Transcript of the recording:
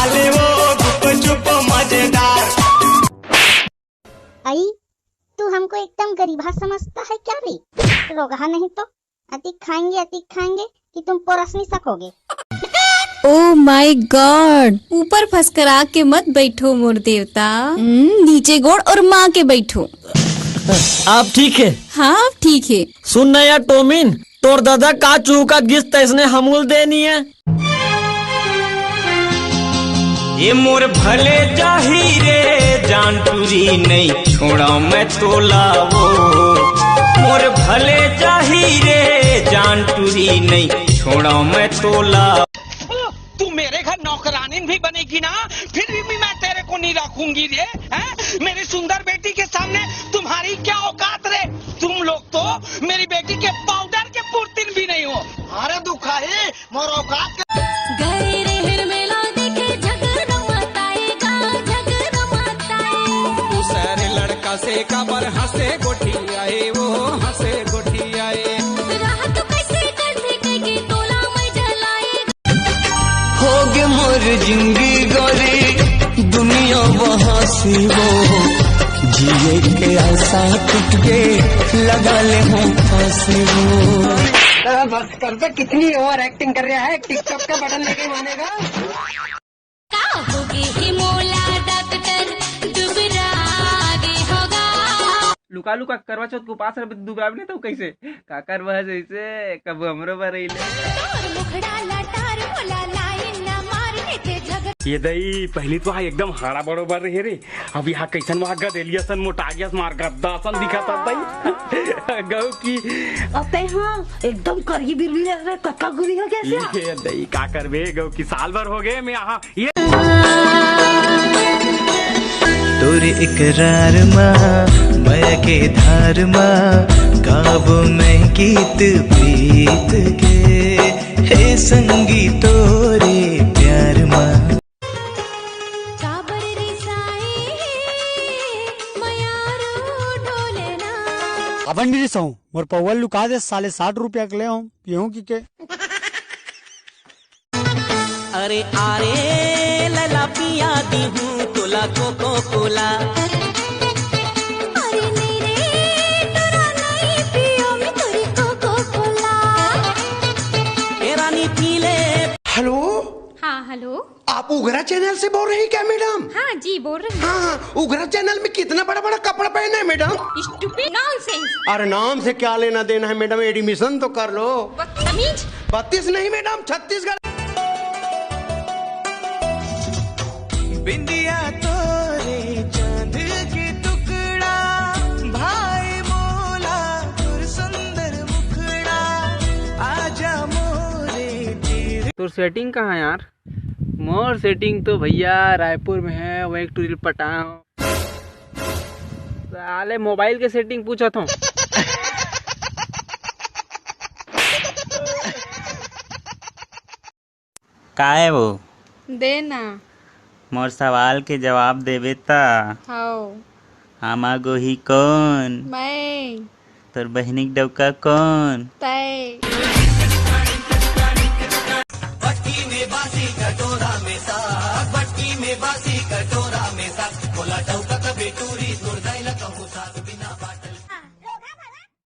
वाले वो गुप चुप मजेदार। आई तू हमको एकदम गरीबा समझता है क्या रे? रोगा नहीं तो अतिक खाएंगे कि तुम पोरस नहीं सकोगे। ओह माय गॉड, ऊपर फसकरा के मत बैठो मोर देवता, नीचे गोड़ और माँ के बैठो। आप ठीक है? हाँ अब ठीक है। सुन ना यार टोमिन, तोर दादा का चूका गिस्त इसने हमूल देनी है। ये मोर भले जाही रे जान टूरी नहीं छोड़ा मैं तोला वो। मोर भले जाही रे जान टूरी नहीं छोड़ा मैं तोला। तू मेरे घर नौकरानीन भी बनेगी ना, फिर भी मैं तेरे को नहीं रखूंगी रे। हैं? मेरी सुंदर बेटी के सामने तुम्हारी क्या औकात रे? तुम लोग तो मेरी बेटी के पाउडर के पुर्तिन भी नहीं हो। अरे दुखा है मोर औकात से काबर हंसे गोठियाए वो हंसे गोठियाए। होगे मोर जिंदगी गोरी दुनिया वहाँ से वो जिए के आशा टूट गए लगा ले हम फांसी वो। बस कर पे कितनी ओवर एक्टिंग कर रहा है, टिकटॉक का बटन लेके मानेगा। लुका लुका करवा चौथ को 5 रुपए दुबरा भी नहीं तो कैसे काकर वह जैसे कब हमरो बरई ये दई पहली तो एकदम हाड़ा बरोबर रहे रे, अब यहाँ कैसन वहाँ गदेलियासन मोटागियास मार गद्दासन दिखाता दई गौ की अते हाँ एकदम करही बिरली रे कक्का गुरी हो कैसे ये दई का करबे गौ की साल भर हो गए मैं यहाँ ये तोरे इकरार माँ मैं के धार माँ गावो मैं गीत प्रीत के हे संगी तोरे प्यार माँ। अपन नहीं सहूँ मोर पौवल लुका दे साले 60 रुपया के ले हूँ पीहूँ की के। अरे आरे लला पिया दी हूँ तोला कोको कोला। अरे नहीं रे तोरा नहीं पियो मैं तेरी कोको कोला। ए रानी पीले। हेलो हाँ हेलो, आप उगरा चैनल से बोल रही हैं क्या मैडम? हाँ जी बोल रही हूँ। हाँ उगरा चैनल में कितना बड़ा बड़ा कपड़ा पहना है मैडम? Stupid nonsense. अरे नाम से क्या लेना देना है मैडम, एडमिशन तो कर लो। बदतमीज। 32 नहीं मैडम, छत्तीसगढ़। बिंदिया तोरे चांद के टुकड़ा भाई मोला तुर सुंदर मुखड़ा आजा मोरे तेरे। तो सेटिंग कहाँ है यार? मोर सेटिंग तो भैया रायपुर में है, वो एक टूरिल पटा साले मोबाइल के सेटिंग पूछा था। का है वो देना मोर सवाल के जवाब देवे ता। हाओ आमा गोही कौन? मैं। तोर बहनिक डौका कौन? तय। भट्टी में बासी कटोरा में साग, भट्टी में बासी कटोरा में साग।